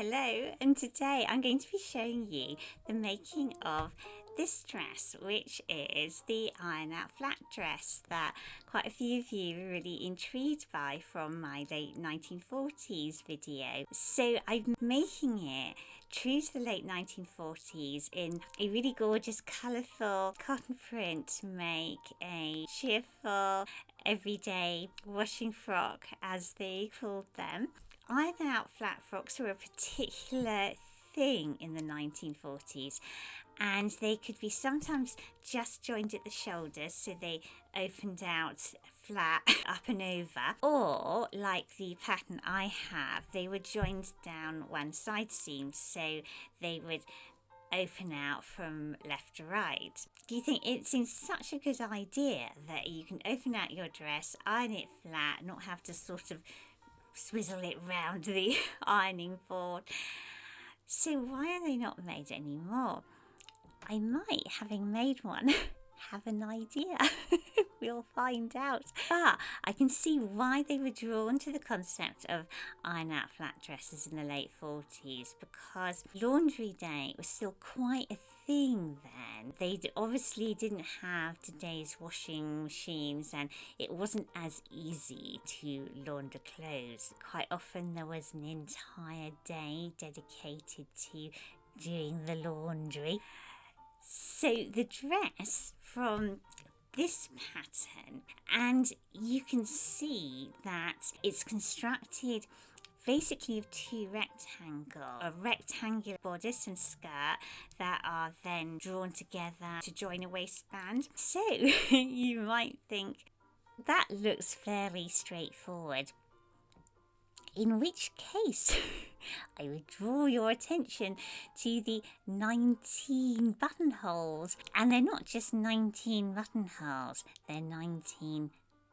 Hello, and today I'm going to be showing you the making of this dress, which is the iron out flat dress that quite a few of you were really intrigued by from my late 1940s video. So I'm making it true to the late 1940s in a really gorgeous colourful cotton print to make a cheerful everyday washing frock, as they called them. Iron out flat frocks were a particular thing in the 1940s, and they could be sometimes just joined at the shoulders, so they opened out flat up and over, or like the pattern I have, they were joined down one side seam, so they would open out from left to right. Do you think it seems such a good idea that you can open out your dress, iron it flat, not have to sort of swizzle it round the ironing board? So why are they not made anymore? I might, having made one, have an idea. We'll find out. But I can see why they were drawn to the concept of iron out flat dresses in the late 40s, because laundry day was still quite a thing then. They obviously didn't have today's washing machines, and it wasn't as easy to launder clothes. Quite often there was an entire day dedicated to doing the laundry. So the dress from this pattern, and you can see that it's constructed basically of two rectangles, a rectangular bodice and skirt that are then drawn together to join a waistband. So you might think that looks fairly straightforward, in which case I would draw your attention to the 19 buttonholes. And they're not just 19 buttonholes, they're 19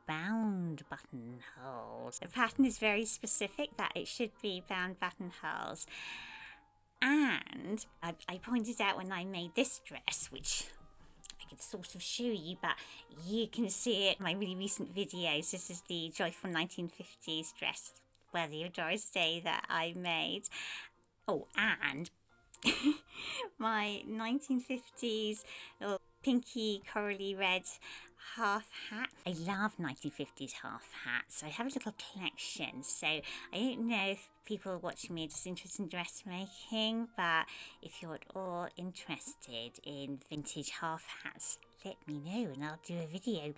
bound buttonholes. The pattern is very specific that it should be bound buttonholes. And I pointed out when I made this dress, which I could sort of show you, but you can see it in my really recent videos. This is the joyful 1950s dress, worthy of Doris Day, that I made. Oh, and my 1950s little pinky corally red half hat. I love 1950s half hats. I have a little collection, so I don't know if people watching me are just interested in dressmaking, but if you're at all interested in vintage half hats, let me know and I'll do a video.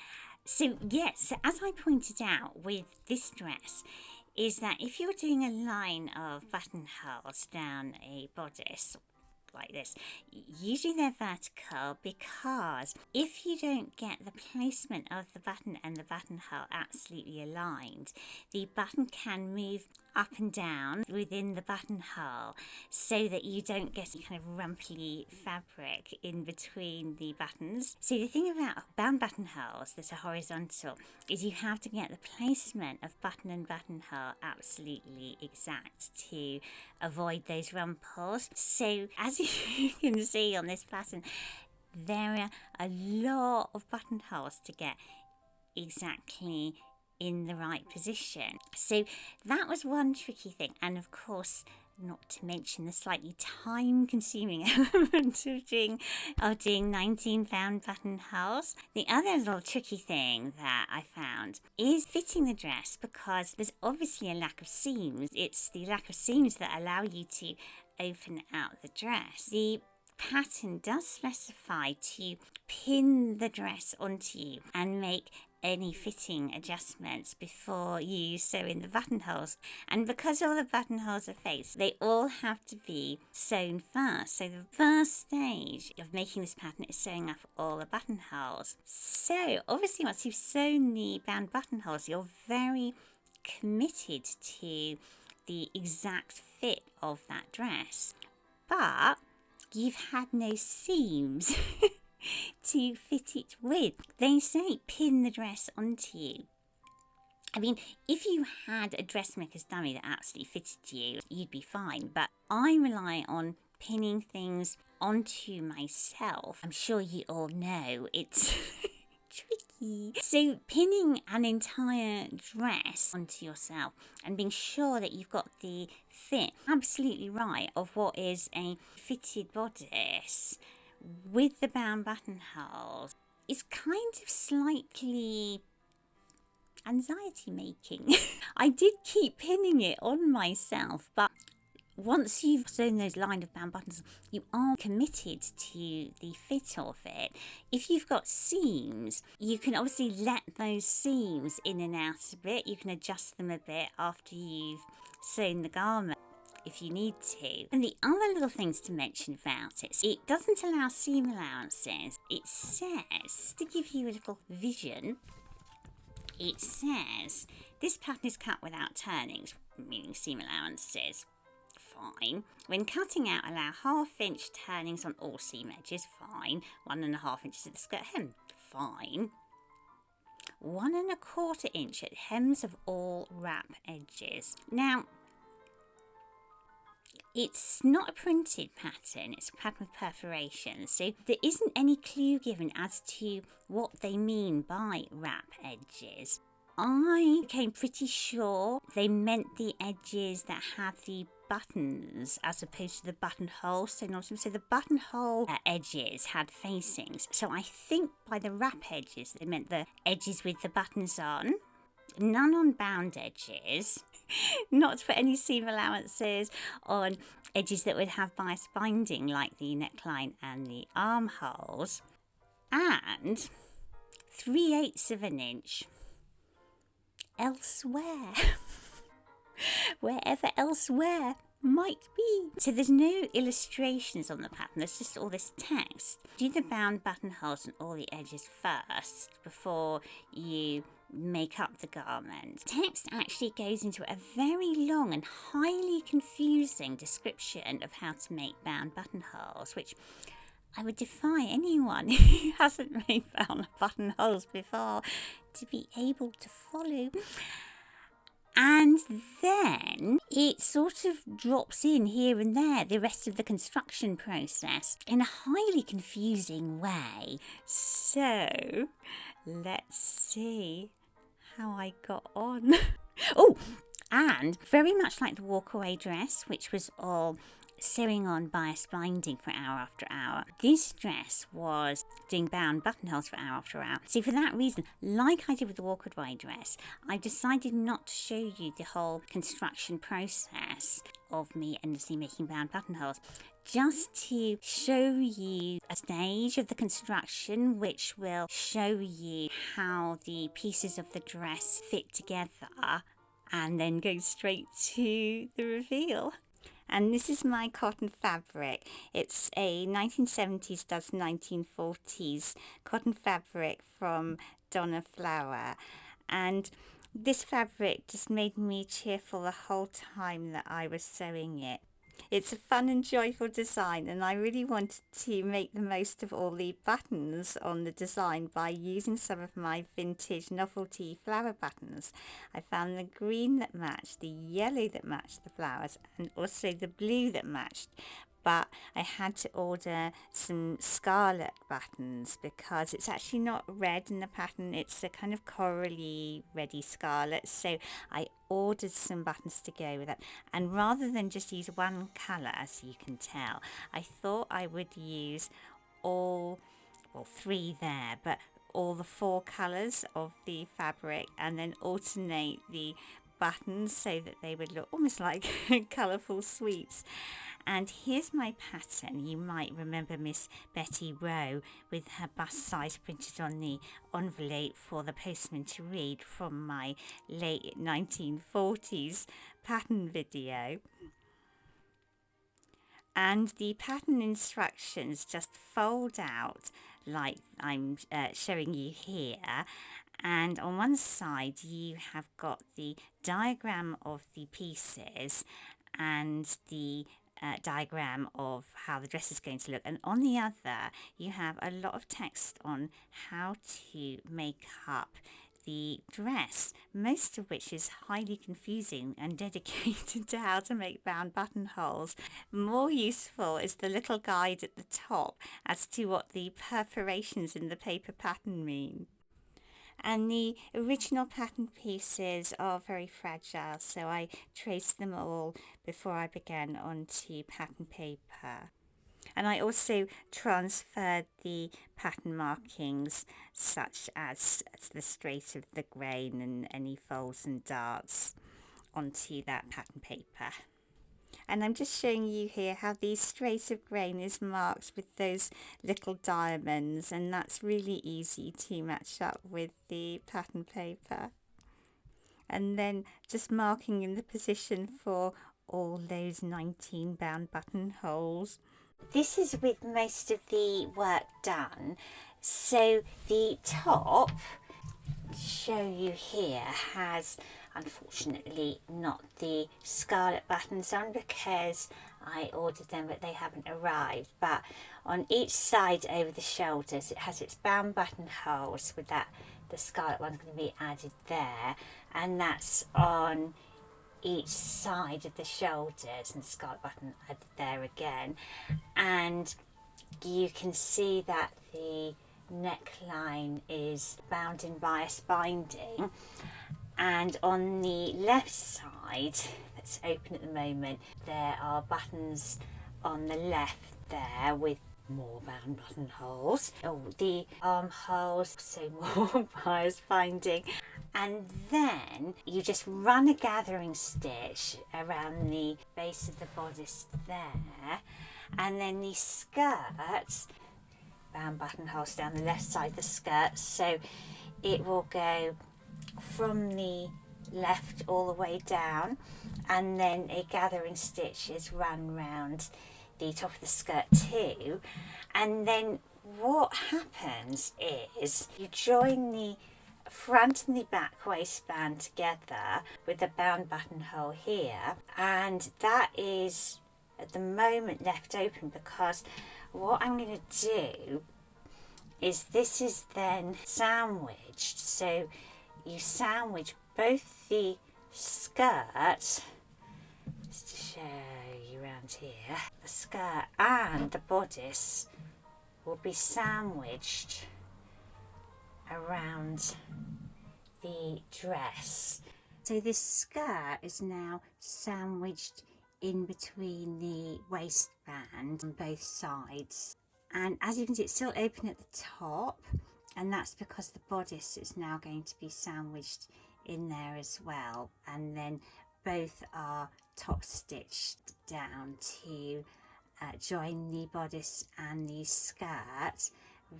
So yes, as I pointed out with this dress, is that if you're doing a line of buttonholes down a bodice like this, usually they're vertical, because if you don't get the placement of the button and the buttonhole absolutely aligned, the button can move up and down within the buttonhole, so that you don't get any kind of rumply fabric in between the buttons. So the thing about bound buttonholes that are horizontal is you have to get the placement of button and buttonhole absolutely exact to avoid those rumples. So as you can see on this pattern, there are a lot of buttonholes to get exactly in the right position. So that was one tricky thing, and of course, not to mention the slightly time-consuming element of doing 19 bound buttonholes. The other little tricky thing that I found is fitting the dress, because there's obviously a lack of seams. It's the lack of seams that allow you to open out the dress. The pattern does specify to pin the dress onto you and make any fitting adjustments before you sew in the buttonholes, and because all the buttonholes are faced, they all have to be sewn first. So the first stage of making this pattern is sewing up all the buttonholes. So obviously once you've sewn the bound buttonholes, you're very committed to the exact fit of that dress, but you've had no seams to fit it with. They say pin the dress onto you. I mean, if you had a dressmaker's dummy that absolutely fitted you, you'd be fine, but I rely on pinning things onto myself. I'm sure you all know it's tricky. So pinning an entire dress onto yourself and being sure that you've got the fit absolutely right of what is a fitted bodice with the bound buttonholes is kind of slightly anxiety making. I did keep pinning it on myself, but once you've sewn those line of bound buttons, you are committed to the fit of it. If you've got seams, you can obviously let those seams in and out a bit. You can adjust them a bit after you've sewn the garment if you need to. And the other little things to mention about it, it doesn't allow seam allowances. It says, to give you a little vision, it says this pattern is cut without turnings, meaning seam allowances. Fine. When cutting out, allow 1/2 inch turnings on all seam edges. Fine. 1.5 inches at the skirt hem. Fine. 1.25 inch at hems of all wrap edges. Now, it's not a printed pattern, it's a pattern with perforations, so there isn't any clue given as to what they mean by wrap edges. I became pretty sure they meant the edges that have the buttons as opposed to the buttonhole. So the buttonhole edges had facings. So I think by the wrap edges they meant the edges with the buttons on. None on bound edges. Not for any seam allowances on edges that would have bias binding like the neckline and the armholes. And 3/8 of an inch elsewhere. Wherever elsewhere might be. So there's no illustrations on the pattern, there's just all this text. Do the bound buttonholes on all the edges first before you make up the garment. Text actually goes into a very long and highly confusing description of how to make bound buttonholes, which I would defy anyone who hasn't made bound buttonholes before to be able to follow. And then it sort of drops in here and there the rest of the construction process in a highly confusing way. So let's see how I got on. Oh, and very much like the walkaway dress, which was all sewing on bias binding for hour after hour, this dress was doing bound buttonholes for hour after hour. So for that reason, like I did with the walkaway dress, I decided not to show you the whole construction process of me endlessly making bound buttonholes, just to show you a stage of the construction which will show you how the pieces of the dress fit together and then go straight to the reveal. And this is my cotton fabric. It's a 1970s does 1940s cotton fabric from Donna Flower. And this fabric just made me cheerful the whole time that I was sewing it. It's a fun and joyful design, and I really wanted to make the most of all the buttons on the design by using some of my vintage novelty flower buttons. I found the green that matched, the yellow that matched the flowers, and also the blue that matched. But I had to order some scarlet buttons because it's actually not red in the pattern, it's a kind of corally reddy scarlet. So I ordered some buttons to go with it, and rather than just use one colour, as you can tell, I thought I would use all, well, 3 there, but all the 4 colours of the fabric, and then alternate the buttons so that they would look almost like colourful sweets. And here's my pattern. You might remember Miss Betty Rowe with her bust size printed on the envelope for the postman to read from my late 1940s pattern video. And the pattern instructions just fold out like I'm showing you here. And on one side you have got the diagram of the pieces and the diagram of how the dress is going to look, and on the other you have a lot of text on how to make up the dress, most of which is highly confusing and dedicated to how to make bound buttonholes. More useful is the little guide at the top as to what the perforations in the paper pattern mean. And the original pattern pieces are very fragile, so I traced them all before I began onto pattern paper. And I also transferred the pattern markings, such as the straight of the grain and any folds and darts, onto that pattern paper. And I'm just showing you here how the straight of grain is marked with those little diamonds, and that's really easy to match up with the pattern paper. And then just marking in the position for all those 19 bound buttonholes. This is with most of the work done. So the top, show you here, has unfortunately not the scarlet buttons on because I ordered them but they haven't arrived. But on each side over the shoulders it has its bound buttonholes with that, the scarlet one's going to be added there, and that's on each side of the shoulders, and the scarlet button added there again. And you can see that the neckline is bound in bias binding, and on the left side that's open at the moment there are buttons on the left there with more bound buttonholes. Oh, the armholes, so more bias binding. And then you just run a gathering stitch around the base of the bodice there, and then the skirt, bound buttonholes down the left side of the skirt, so it will go from the left all the way down, and then a gathering stitch is run round the top of the skirt too. And then what happens is you join the front and the back waistband together with the bound buttonhole here, and that is at the moment left open because what I'm going to do is this is then sandwiched. So you sandwich both the skirt, just to show you around here, the skirt and the bodice will be sandwiched around the dress. So this skirt is now sandwiched in between the waistband on both sides, and as you can see it's still open at the top, and that's because the bodice is now going to be sandwiched in there as well, and then both are top stitched down to join the bodice and the skirt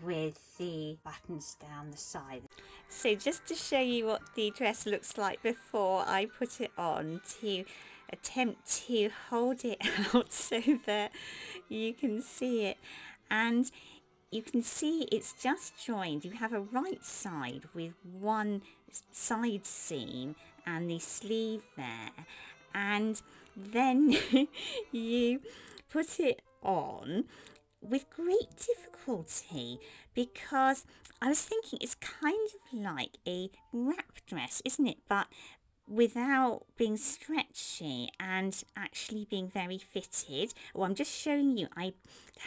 with the buttons down the side. So just to show you what the dress looks like before I put it on, to attempt to hold it out so that you can see it, and you can see it's just joined. You have a right side with one side seam and the sleeve there, and then you put it on with great difficulty because I was thinking it's kind of like a wrap dress, isn't it? But without being stretchy and actually being very fitted. Well, I'm just showing you, I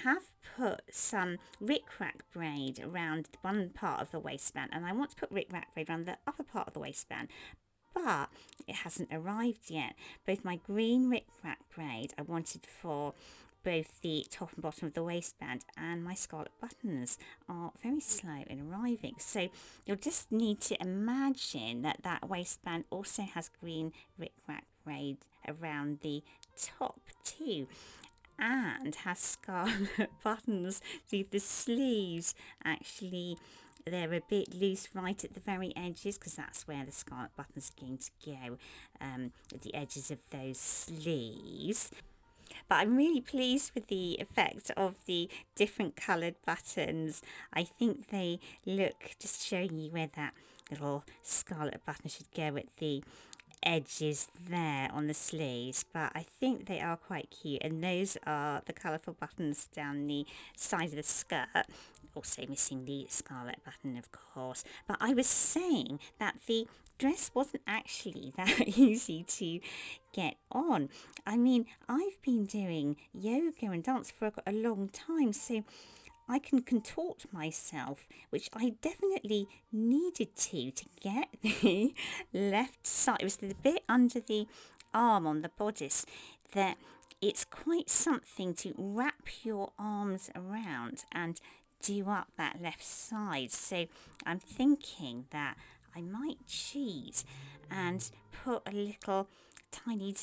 have put some rickrack braid around one part of the waistband, and I want to put rickrack braid around the upper part of the waistband, but it hasn't arrived yet. Both my green rickrack braid I wanted for both the top and bottom of the waistband, and my scarlet buttons are very slow in arriving. So you'll just need to imagine that that waistband also has green rickrack braid around the top too, and has scarlet buttons. See, the sleeves actually, they're a bit loose right at the very edges because that's where the scarlet buttons are going to go, at the edges of those sleeves. But I'm really pleased with the effect of the different coloured buttons. I think they look, just showing you where that little scarlet button should go at the edges there on the sleeves, but I think they are quite cute, and those are the colourful buttons down the side of the skirt, also missing the scarlet button of course. But I was saying that the dress wasn't actually that easy to get on. I mean, I've been doing yoga and dance for a long time, so I can contort myself, which I definitely needed to get the left side. It was the bit under the arm on the bodice that it's quite something to wrap your arms around and do up that left side. So I'm thinking that I might cheat and put a little tiny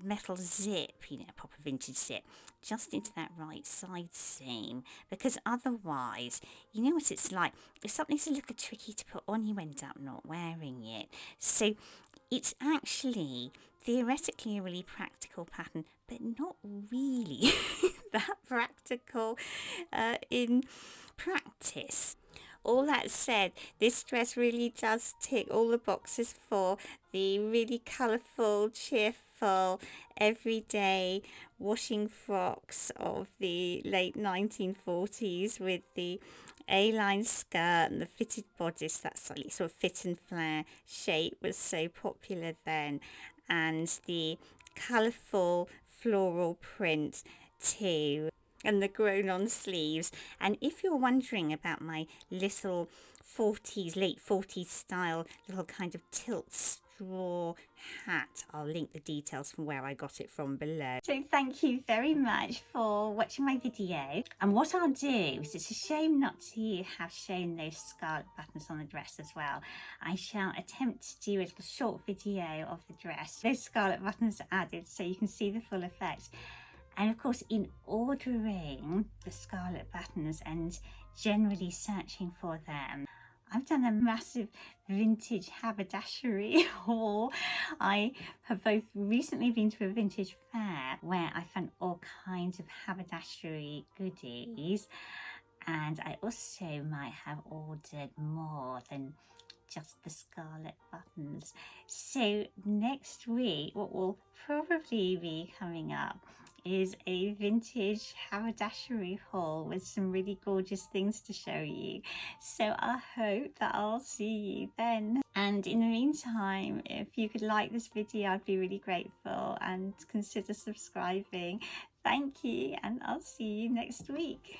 metal zip, a proper vintage zip, just into that right side seam, because otherwise, you know what it's like, if something's a little tricky to put on, you end up not wearing it. So it's actually theoretically a really practical pattern, but not really that practical in practice. All that said, this dress really does tick all the boxes for the really colourful, cheerful, everyday washing frocks of the late 1940s with the A-line skirt and the fitted bodice. That slightly sort of fit and flare shape was so popular then, and the colourful floral print too, and the grown-on sleeves. And if you're wondering about my little 40s, late 40s style little kind of tilt straw hat, I'll link the details from where I got it from below. So thank you very much for watching my video. And what I'll do, is it's a shame not to have shown those scarlet buttons on the dress as well, I shall attempt to do a little short video of the dress. Those scarlet buttons are added so you can see the full effect. And of course, in ordering the scarlet buttons and generally searching for them, I've done a massive vintage haberdashery haul. I have both recently been to a vintage fair where I found all kinds of haberdashery goodies, and I also might have ordered more than just the scarlet buttons. So next week, what will probably be coming up is a vintage haberdashery haul with some really gorgeous things to show you. So I hope that I'll see you then. And in the meantime, if you could like this video, I'd be really grateful, and consider subscribing. Thank you, and I'll see you next week.